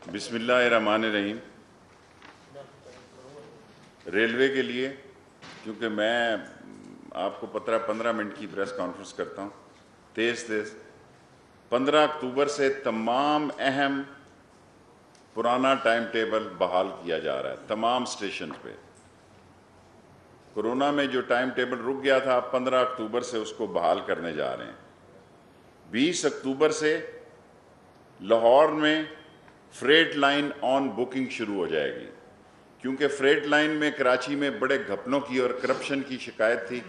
بسم اللہ الرحمن الرحیم۔ ریلوے کے لیے، کیونکہ میں آپ کو 15 منٹ کی پریس کانفرنس کرتا ہوں تیز 15 اکتوبر سے تمام اہم پرانا ٹائم ٹیبل بحال کیا جا رہا ہے تمام اسٹیشن پہ۔ کرونا میں جو ٹائم ٹیبل رک گیا تھا 15 اکتوبر سے اس کو بحال کرنے جا رہے ہیں۔ 20 اکتوبر سے لاہور میں فریٹ لائن آن بکنگ شروع ہو جائے گی، کیونکہ فریٹ لائن میں کراچی میں بڑے گھپنوں کی اور کرپشن کی شکایت تھی،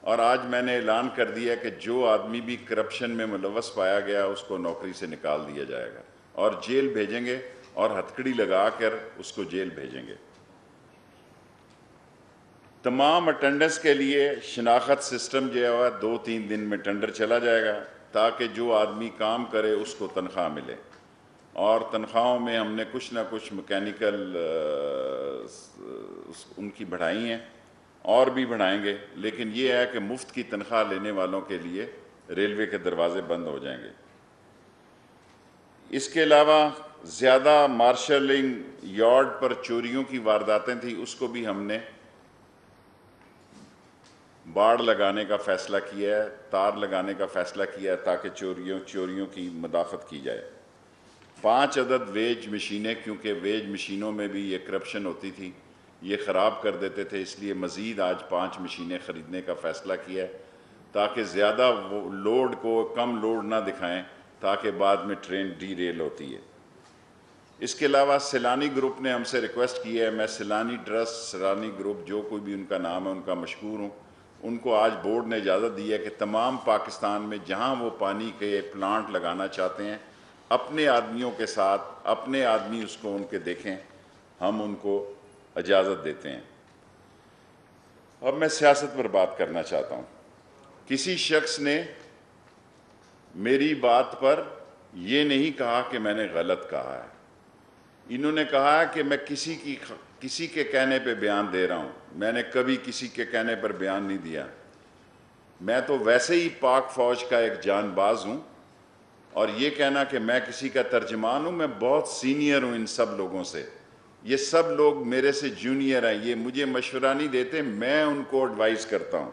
اور آج میں نے اعلان کر دیا کہ جو آدمی بھی کرپشن میں ملوث پایا گیا اس کو نوکری سے نکال دیا جائے گا اور جیل بھیجیں گے، اور ہتھکڑی لگا کر اس کو جیل بھیجیں گے۔ تمام اٹینڈنس کے لیے شناخت سسٹم جو ہے 2-3 دن میں ٹینڈر چلا جائے گا، تاکہ جو آدمی کام کرے اس کو تنخواہ ملے۔ اور تنخواہوں میں ہم نے کچھ نہ کچھ مکینیکل ان کی بڑھائی ہیں، اور بھی بڑھائیں گے، لیکن یہ ہے کہ مفت کی تنخواہ لینے والوں کے لیے ریلوے کے دروازے بند ہو جائیں گے۔ اس کے علاوہ زیادہ مارشلنگ یارڈ پر چوریوں کی وارداتیں تھیں، اس کو بھی ہم نے باڑ لگانے کا فیصلہ کیا ہے، تار لگانے کا فیصلہ کیا ہے، تاکہ چوریوں کی مدافعت کی جائے۔ 5 عدد ویج مشینیں، کیونکہ ویج مشینوں میں بھی یہ کرپشن ہوتی تھی، یہ خراب کر دیتے تھے، اس لیے مزید آج 5 مشینیں خریدنے کا فیصلہ کیا ہے، تاکہ زیادہ لوڈ کو کم لوڈ نہ دکھائیں، تاکہ بعد میں ٹرین ڈی ریل ہوتی ہے۔ اس کے علاوہ سیلانی گروپ نے ہم سے ریکویسٹ کی ہے، میں سیلانی ٹرسٹ، سیلانی گروپ، جو کوئی بھی ان کا نام ہے ان کا مشکور ہوں، ان کو آج بورڈ نے اجازت دی ہے کہ تمام پاکستان میں جہاں وہ پانی کے پلانٹ لگانا چاہتے ہیں، اپنے آدمیوں کے ساتھ، اپنے آدمی اس کو ان کے دیکھیں، ہم ان کو اجازت دیتے ہیں۔ اب میں سیاست پر بات کرنا چاہتا ہوں۔ کسی شخص نے میری بات پر یہ نہیں کہا کہ میں نے غلط کہا ہے، انہوں نے کہا کہ میں کسی کے کہنے پہ بیان دے رہا ہوں۔ میں نے کبھی کسی کے کہنے پر بیان نہیں دیا، میں تو ویسے ہی پاک فوج کا ایک جان باز ہوں، اور یہ کہنا کہ میں کسی کا ترجمان ہوں، میں بہت سینئر ہوں ان سب لوگوں سے، یہ سب لوگ میرے سے جونیئر ہیں، یہ مجھے مشورہ نہیں دیتے، میں ان کو ایڈوائز کرتا ہوں۔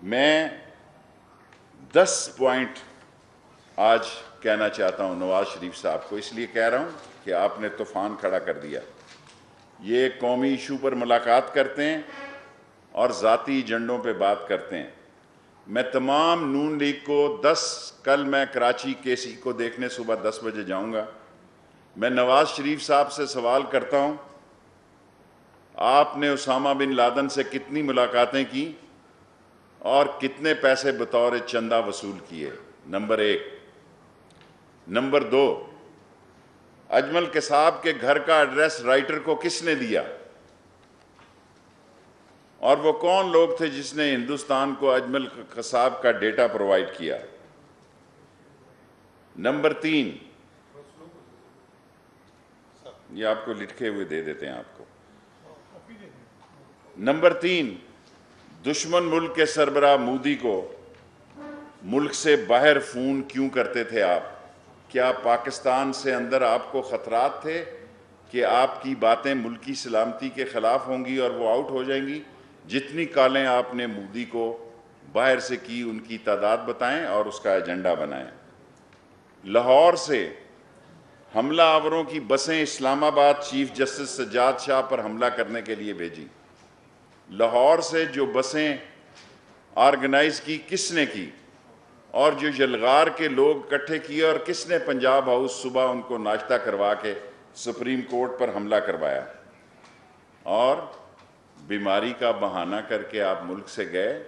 میں 10 پوائنٹ آج کہنا چاہتا ہوں نواز شریف صاحب کو، اس لیے کہہ رہا ہوں کہ آپ نے طوفان کھڑا کر دیا۔ یہ قومی ایشو پر ملاقات کرتے ہیں اور ذاتی ایجنڈوں پہ بات کرتے ہیں۔ میں تمام نون لیگ کو کل میں کراچی کیسی کو دیکھنے صبح 10 بجے جاؤں گا، میں نواز شریف صاحب سے سوال کرتا ہوں، آپ نے اسامہ بن لادن سے کتنی ملاقاتیں کی اور کتنے پیسے بطور چندہ وصول کیے؟ نمبر 1۔ نمبر 2، اجمل قصاب کے گھر کا ایڈریس رائٹر کو کس نے دیا، اور وہ کون لوگ تھے جس نے ہندوستان کو اجمل قصاب کا ڈیٹا پرووائڈ کیا؟ نمبر 3، یہ آپ کو لکھے ہوئے دے دیتے ہیں آپ کو۔ نمبر 3، دشمن ملک کے سربراہ مودی کو ملک سے باہر فون کیوں کرتے تھے آپ؟ کیا پاکستان سے اندر آپ کو خطرات تھے کہ آپ کی باتیں ملکی سلامتی کے خلاف ہوں گی اور وہ آؤٹ ہو جائیں گی؟ جتنی کالیں آپ نے مودی کو باہر سے کی ان کی تعداد بتائیں اور اس کا ایجنڈا بنائیں۔ لاہور سے حملہ آوروں کی بسیں اسلام آباد چیف جسٹس سجاد شاہ پر حملہ کرنے کے لیے بھیجی۔ لاہور سے جو بسیں آرگنائز کی کس نے کی، اور جو یلغار کے لوگ اکٹھے کیے، اور کس نے پنجاب ہاؤس صبح ان کو ناشتہ کروا کے سپریم کورٹ پر حملہ کروایا؟ اور بیماری کا بہانہ کر کے آپ ملک سے گئے۔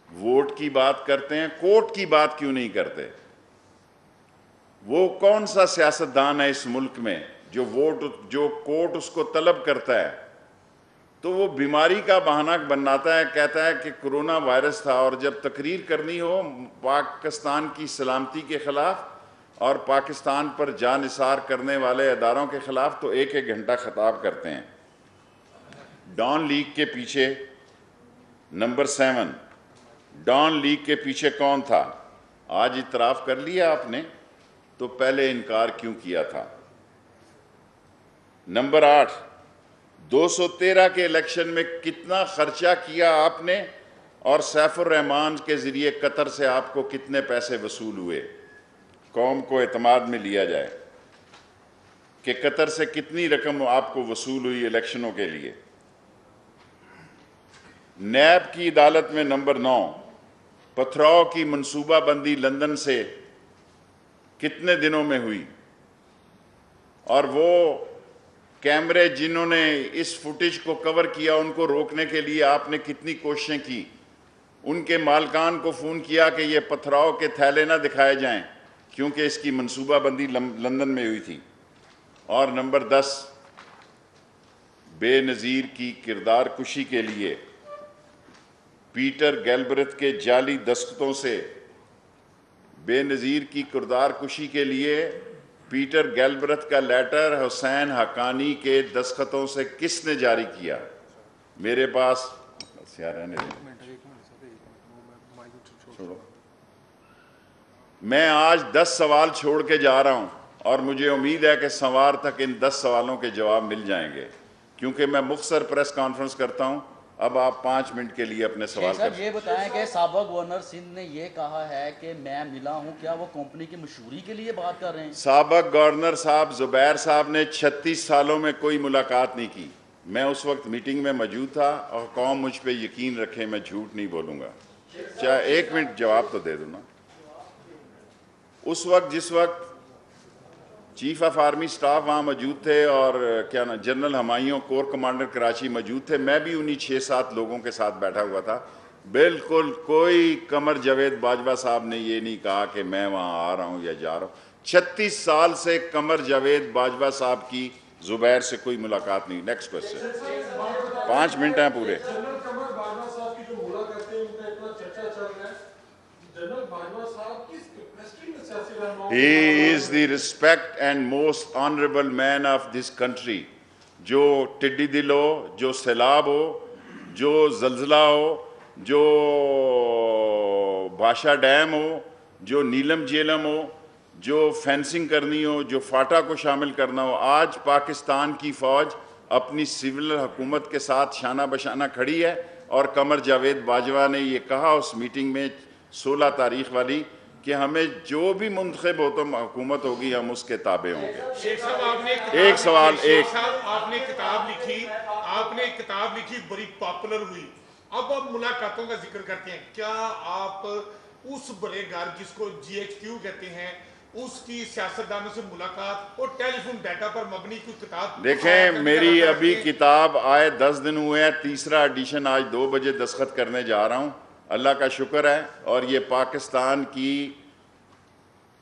ووٹ کی بات کرتے ہیں، کوٹ کی بات کیوں نہیں کرتے؟ وہ کون سا سیاستدان ہے اس ملک میں جو کوٹ اس کو طلب کرتا ہے تو وہ بیماری کا بہانہ بناتا ہے، کہتا ہے کہ کرونا وائرس تھا، اور جب تقریر کرنی ہو پاکستان کی سلامتی کے خلاف اور پاکستان پر جان نثار کرنے والے اداروں کے خلاف تو 1 گھنٹہ خطاب کرتے ہیں۔ ڈان لیگ کے پیچھے نمبر 7، ڈان لیگ کے پیچھے کون تھا؟ آج اعتراف کر لیا آپ نے، تو پہلے انکار کیوں کیا تھا؟ نمبر 8، 213 کے الیکشن میں کتنا خرچہ کیا آپ نے، اور سیف الرحمان کے ذریعے قطر سے آپ کو کتنے پیسے وصول ہوئے؟ قوم کو اعتماد میں لیا جائے کہ قطر سے کتنی رقم آپ کو وصول ہوئی الیکشنوں کے لیے۔ نیب کی عدالت میں نمبر 9، پتھراؤ کی منصوبہ بندی لندن سے کتنے دنوں میں ہوئی، اور وہ کیمرے جنہوں نے اس فوٹیج کو کور کیا ان کو روکنے کے لیے آپ نے کتنی کوششیں کی؟ ان کے مالکان کو فون کیا کہ یہ پتھراؤ کے تھیلے نہ دکھائے جائیں کیونکہ اس کی منصوبہ بندی لندن میں ہوئی تھی۔ اور نمبر 10، بے نظیر کی کردار کشی کے لیے پیٹر گیلبرتھ کے جعلی دستخطوں سے، بے نظیر کی کردار کشی کے لیے پیٹر گیلبرتھ کا لیٹر حسین حقانی کے دستخطوں سے کس نے جاری کیا؟ میرے پاس میں آج 10 سوال چھوڑ کے جا رہا ہوں، اور مجھے امید ہے کہ سوار تک ان 10 سوالوں کے جواب مل جائیں گے، کیونکہ میں مختصر پریس کانفرنس کرتا ہوں۔ اب آپ 5 منٹ کے لیے اپنے سوال صاحب یہ بتائیں کہ سابق گورنر سندھ نے یہ کہا ہے کہ میں ملا ہوں، کیا وہ کمپنی کی مشہوری کے لیے بات کر رہے ہیں؟ سابق گورنر صاحب زبیر صاحب نے 36 سالوں میں کوئی ملاقات نہیں کی، میں اس وقت میٹنگ میں موجود تھا، اور قوم مجھ پہ یقین رکھے میں جھوٹ نہیں بولوں گا۔ چاہے 1 منٹ جواب تو دے دوں نا۔ اس وقت جس وقت چیف آف آرمی سٹاف وہاں موجود تھے، اور کیا نا general Humayun corps commander Karachi موجود تھے، میں بھی انہی 6-7 لوگوں کے ساتھ بیٹھا ہوا تھا۔ بالکل کوئی قمر جاوید باجوہ صاحب نے یہ نہیں کہا کہ میں وہاں آ رہا ہوں یا جا رہا ہوں۔ 36 سال سے قمر جاوید باجوہ صاحب کی زبیر سے کوئی ملاقات نہیں۔ Next question. 5 منٹ ہیں پورے۔ جنرل قمر باجوہ صاحب کی جو ملاقاتیں ان کا اتنا چرچا چل رہا ہے، جنرل باجوہ صاحب کس کیپیسٹی میں سیاسی رہنما؟ He is the respect and most honorable man of this country۔ جو ٹڈی دل ہو، جو سیلاب ہو، جو زلزلہ ہو، جو بھاشا ڈیم ہو، جو نیلم جیلم ہو، جو فینسنگ کرنی ہو، جو فاٹا کو شامل کرنا ہو، آج پاکستان کی فوج اپنی سول حکومت کے ساتھ شانہ بشانہ کھڑی ہے، اور قمر جاوید باجوہ نے یہ کہا اس میٹنگ میں 16 تاریخ والی کہ ہمیں جو بھی منتخب ہو تو حکومت ہوگی، ہم اس کے تابع ہوں گے۔ شیخ صاحب آپ نے ایک سوال آپ نے کتاب لکھی بڑی پاپولر ہوئی، اب آپ ملاقاتوں کا ذکر کرتے ہیں، کیا آپ اس بڑے گھر جس کو GHQ کہتے ہیں اس کی سیاستدانوں سے ملاقات اور ٹیلی فون ڈیٹا پر مبنی کوئی کتاب؟ دیکھیں میری ابھی کتاب آئے 10 دن ہوئے ہیں، تیسرا ایڈیشن آج 2 بجے دستخط کرنے جا رہا ہوں۔ اللہ کا شکر ہے، اور یہ پاکستان کی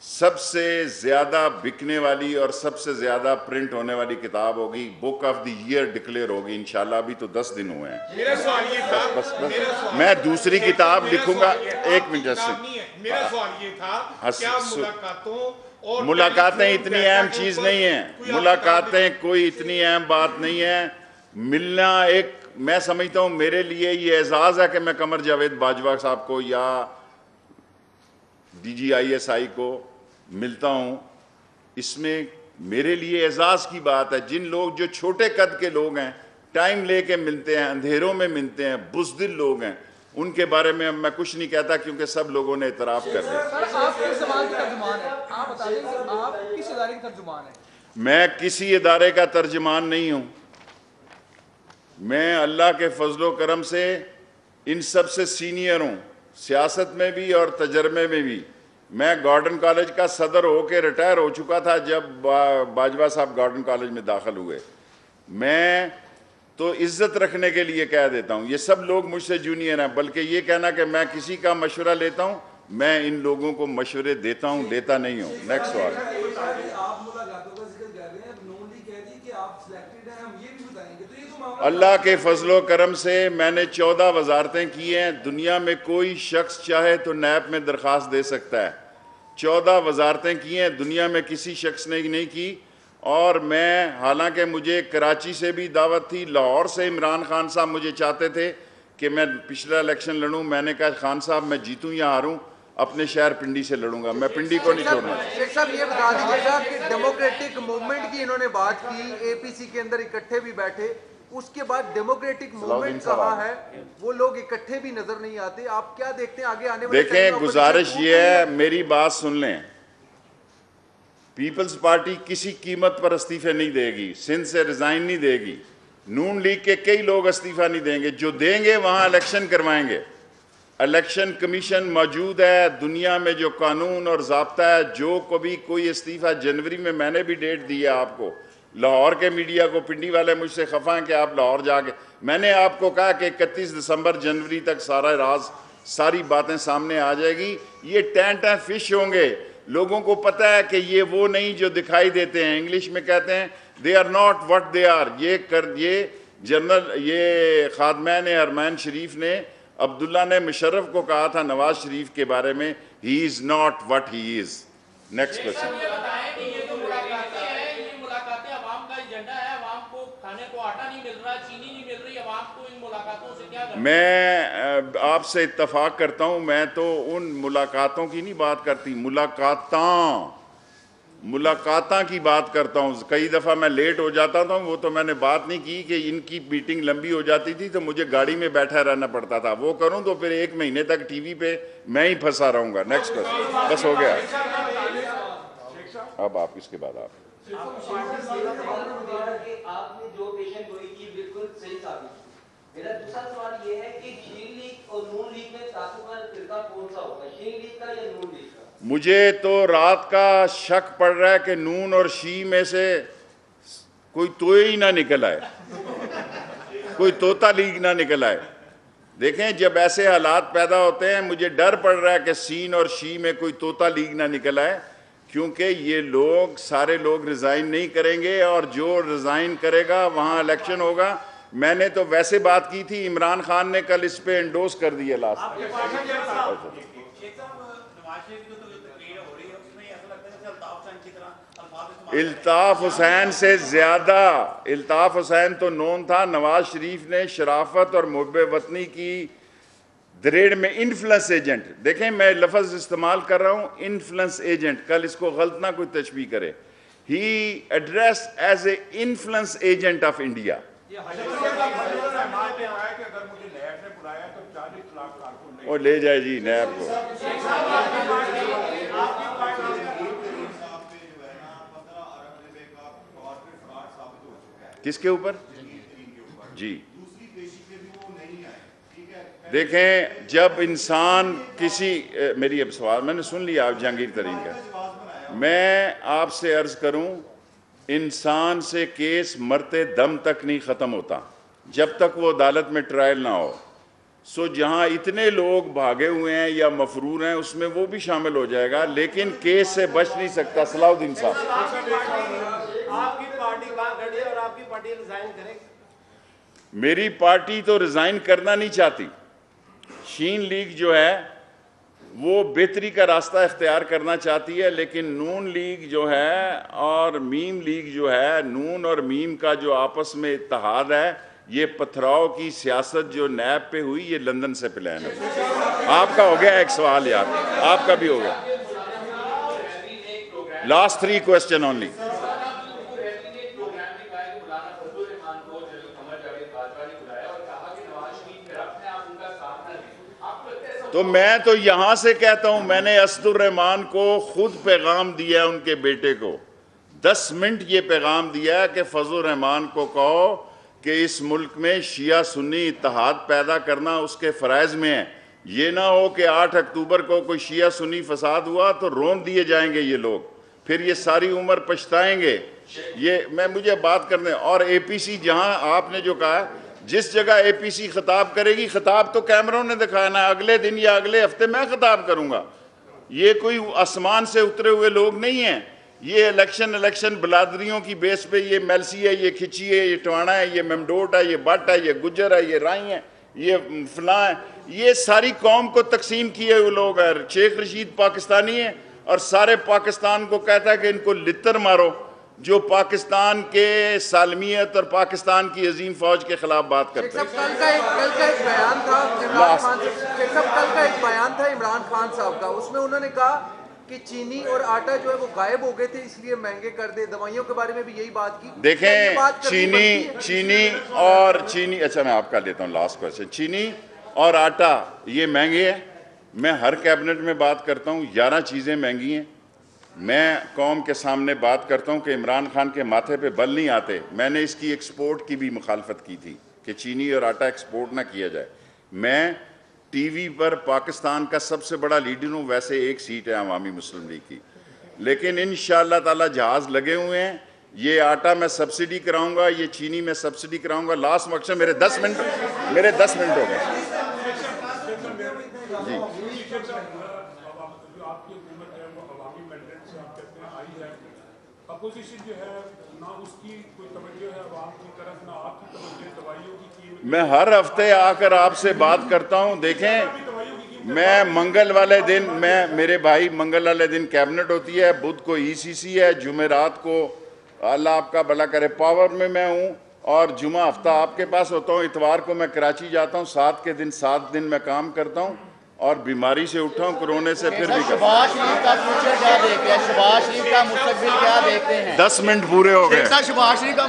سب سے زیادہ بکنے والی اور سب سے زیادہ پرنٹ ہونے والی کتاب ہوگی، book of the year declare ہوگی انشاءاللہ۔ ابھی تو 10 دن ہوئے ہیں۔ میرا سوال یہ تھا، میں دوسری کتاب لکھوں گا۔ 1 منٹ میرا سوال یہ تھا، کیا ملاقاتیں اتنی اہم چیز نہیں ہیں، ملاقاتیں کوئی اتنی اہم بات نہیں ہے۔ ملنا ایک، میں سمجھتا ہوں میرے لیے یہ اعزاز ہے کہ میں قمر جاوید باجوہ صاحب کو یا DGISI کو ملتا ہوں، اس میں میرے لیے اعزاز کی بات ہے۔ جن لوگ جو چھوٹے قد کے لوگ ہیں، ٹائم لے کے ملتے ہیں، اندھیروں میں ملتے ہیں، بزدل لوگ ہیں، ان کے بارے میں میں کچھ نہیں کہتا کیونکہ سب لوگوں نے اعتراف کر دیا۔ آپ کس زبان کے ترجمان ہیں؟ آپ بتا دیں کہ آپ کس ادارے کے ترجمان ہیں؟ میں کسی ادارے کا ترجمان نہیں ہوں، میں اللہ کے فضل و کرم سے ان سب سے سینئر ہوں، سیاست میں بھی اور تجربے میں بھی۔ میں گارڈن کالج کا صدر ہو کے ریٹائر ہو چکا تھا جب باجوہ صاحب گارڈن کالج میں داخل ہوئے۔ میں تو عزت رکھنے کے لیے کہہ دیتا ہوں، یہ سب لوگ مجھ سے جونیئر ہیں، بلکہ یہ کہنا کہ میں کسی کا مشورہ لیتا ہوں، میں ان لوگوں کو مشورے دیتا ہوں، لیتا نہیں ہوں۔ نیکسٹ سوال۔ اللہ کے فضل و کرم سے میں نے 14 وزارتیں کی ہیں۔ دنیا میں کوئی شخص چاہے تو نیب میں درخواست دے سکتا ہے۔ 14 وزارتیں کی ہیں، دنیا میں کسی شخص نے نہیں کی۔ اور میں، حالانکہ مجھے کراچی سے بھی دعوت تھی، لاہور سے عمران خان صاحب مجھے چاہتے تھے کہ میں پچھلا الیکشن لڑوں، میں نے کہا خان صاحب میں جیتوں یا ہاروں اپنے شہر پنڈی سے لڑوں گا، میں پنڈی کو نہیں چھوڑنا۔ شیخ صاحب یہ بتا دیجیے گا کہ ڈیموکریٹک موومنٹ کی انہوں نے بات کی، اے پی سی کے اندر اکٹھے بھی بیٹھے، اس کے بعد ڈیموکریٹک موومنٹ کہا ہے، وہ لوگ اکٹھے بھی نظر نہیں آتے، آپ کیا دیکھتے ہیں آگے آنے والے ٹائم میں؟ دیکھیں گزارش یہ ہے، میری بات سن لیں، پیپلز پارٹی کسی قیمت پر استعفے نہیں دے گی، سندھ سے ریزائن نہیں دے گی، نون لیگ کے کئی لوگ استعفیٰ نہیں دیں گے، جو دیں گے وہاں الیکشن کروائیں گے۔ الیکشن کمیشن موجود ہے، دنیا میں جو قانون اور ضابطہ ہے، جو کبھی کوئی استعفیٰ جنوری میں نے بھی ڈیٹ دی ہے آپ کو، لاہور کے میڈیا کو، پنڈی والے مجھ سے خفا ہیں کہ آپ لاہور جا کے، میں نے آپ کو کہا کہ 31 دسمبر جنوری تک سارا راز، ساری باتیں سامنے آ جائے گی، یہ ٹینٹ فش ہوں گے، لوگوں کو پتہ ہے کہ یہ وہ نہیں جو دکھائی دیتے ہیں، انگلش میں کہتے ہیں they are not what they are۔ یہ جنرل یہ خادمین حرمین شریف نے، عبداللہ نے مشرف کو کہا تھا نواز شریف کے بارے میں، he is not what he is۔ Next question. یہ بتائیں کہ یہ جو ملاقاتیں ہیں، یہ ملاقاتیں عوام کا ایجنڈا ہے، عوام کو کھانے کو آٹا نہیں مل رہا، چینی نہیں مل رہی، عوام کو ان ملاقاتوں سے کیا کرنا؟ میں آپ سے اتفاق کرتا ہوں، میں تو ان ملاقاتوں کی نہیں بات کرتی، ملاقاتاں کی بات کرتا ہوں۔ کئی دفعہ میں لیٹ ہو جاتا تھا، وہ تو میں نے بات نہیں کی کہ ان کی میٹنگ لمبی ہو جاتی تھی تو مجھے گاڑی میں بیٹھا رہنا پڑتا تھا، وہ کروں تو پھر 1 مہینے تک ٹی وی پہ میں ہی پھنسا رہوں گا۔ نیکسٹ بس ہو گیا، اب آپ اس کے بعد آپ نے جو پیشن گوئی کی بالکل صحیح ثابت۔ میرا دوسرا سوال یہ ہے کہ شین لیگ اور نون لیگ میں تعصبات فرقہ کون سا ہوگا، شین لیگ کا یا نون لیگ کا؟ مجھے تو رات کا شک پڑ رہا ہے کہ نون اور شی میں سے کوئی توئے ہی نہ نکل آئے، کوئی طوطا لیگ نہ نکل آئے۔ دیکھیں جب ایسے حالات پیدا ہوتے ہیں مجھے ڈر پڑ رہا ہے کہ سین اور شی میں کوئی طوطا لیگ نہ نکل آئے، کیونکہ یہ لوگ سارے لوگ ریزائن نہیں کریں گے، اور جو ریزائن کرے گا وہاں الیکشن ہوگا۔ میں نے تو ویسے بات کی تھی، عمران خان نے کل اس پہ انڈوس کر دیا لاسٹ میں۔ الطاف حسین سے زیادہ، الطاف حسین تو نون تھا، نواز شریف نے شرافت اور محب وطنی کی دریڑ میں انفلنس ایجنٹ، دیکھیں میں لفظ استعمال کر رہا ہوں انفلنس ایجنٹ، کل اس کو غلط نہ کوئی تشبیہ کرے، ہی addressed as a influence agent of India. وہ لے جائے جی نیب کو۔ کس کے اوپر؟ جی دیکھیں جب انسان کسی، میری اب سوال میں نے سن لیا آپ جہانگیر ترین کا، میں آپ سے عرض کروں انسان سے کیس مرتے دم تک نہیں ختم ہوتا جب تک وہ عدالت میں ٹرائل نہ ہو۔ سو جہاں اتنے لوگ بھاگے ہوئے ہیں یا مفرور ہیں اس میں وہ بھی شامل ہو جائے گا، لیکن کیس سے بچ نہیں سکتا۔ صلاح الدین صاحب، آپ کی پارٹی کہاں کھڑی ہے اور آپ کی پارٹی ریزائن کرے؟ میری پارٹی تو ریزائن کرنا نہیں چاہتی، شین لیگ جو ہے وہ بہتری کا راستہ اختیار کرنا چاہتی ہے، لیکن نون لیگ جو ہے اور میم لیگ جو ہے، نون اور میم کا جو آپس میں اتحاد ہے، یہ پتھراؤ کی سیاست جو نیب پہ ہوئی یہ لندن سے پلان ہے۔ آپ کا ہو گیا ایک سوال یار، آپ کا بھی ہو گیا۔ Last 3 question only. تو میں تو یہاں سے کہتا ہوں، میں نے اسد الرحمان کو خود پیغام دیا ہے، ان کے بیٹے کو 10 منٹ یہ پیغام دیا ہے کہ فضل الرحمان کو کہو کہ اس ملک میں شیعہ سنی اتحاد پیدا کرنا اس کے فرائض میں ہے۔ یہ نہ ہو کہ 8 اکتوبر کو کوئی شیعہ سنی فساد ہوا تو رون دیے جائیں گے یہ لوگ، پھر یہ ساری عمر پچھتائیں گے۔ یہ مجھے بات کرنے، اور اے پی سی جہاں آپ نے جو کہا، جس جگہ اے پی سی خطاب کرے گی، خطاب تو کیمروں نے دکھانا، اگلے دن یا اگلے ہفتے میں خطاب کروں گا۔ یہ کوئی آسمان سے اترے ہوئے لوگ نہیں ہیں، یہ الیکشن بلادریوں کی بیس پہ، یہ میلسی ہے، یہ کھچی ہے، یہ ٹوانا ہے، یہ ممڈوٹ ہے، یہ بٹ ہے، یہ گجر ہے، یہ رائی ہے، یہ فلاں ہے، یہ ساری قوم کو تقسیم کیے ہوئے لوگ ہیں۔ شیخ رشید پاکستانی ہے اور سارے پاکستان کو کہتا ہے کہ ان کو لتر مارو، جو پاکستان کے سالمیت اور پاکستان کی عظیم فوج کے خلاف بات کرتے ہیں. کل کا ایک بیان تھا عمران خان صاحب کا، اس میں انہوں نے کہا کہ چینی اور آٹا جو ہے وہ غائب ہو گئے تھے اس لیے مہنگے کر دے. دوائیوں کے بارے میں بھی یہی بات کی. دیکھیں چینی اچھا میں آپ کا لیتا ہوں لاسٹ کوئسچن. چینی اور آٹا یہ مہنگے ہیں. میں ہر کیبنٹ میں بات کرتا ہوں 11 چیزیں مہنگی ہیں. میں قوم کے سامنے بات کرتا ہوں کہ عمران خان کے ماتھے پہ بل نہیں آتے. میں نے اس کی ایکسپورٹ کی بھی مخالفت کی تھی کہ چینی اور آٹا ایکسپورٹ نہ کیا جائے. میں ٹی وی پر پاکستان کا سب سے بڑا لیڈر ہوں. ویسے ایک سیٹ ہے عوامی مسلم لیگ کی، لیکن انشاءاللہ تعالی جہاز لگے ہوئے ہیں. یہ آٹا میں سبسڈی کراؤں گا، یہ چینی میں سبسڈی کراؤں گا. لاسٹ مقصد میرے 10 منٹ ہو گئے. جی میں ہر ہفتے آ کر آپ سے بات کرتا ہوں. دیکھیں میں منگل والے دن میرے بھائی منگل والے دن کیبنٹ ہوتی ہے، بدھ کو ECC ہے، جمعرات کو اللہ آپ کا بھلا کرے پاور میں ہوں، اور جمعہ ہفتہ آپ کے پاس ہوتا ہوں. اتوار کو میں کراچی جاتا ہوں. 7 دن میں کام کرتا ہوں اور بیماری سے اٹھا ہوں، کورونے سے پھر بھی شہباز شریف کا فیوچر کیا دیکھتے ہیں؟ شہباز شریف کا مستقبل کیا دیکھتے ہیں؟ 10 منٹ پورے ہو گئے. شہباز شریف کا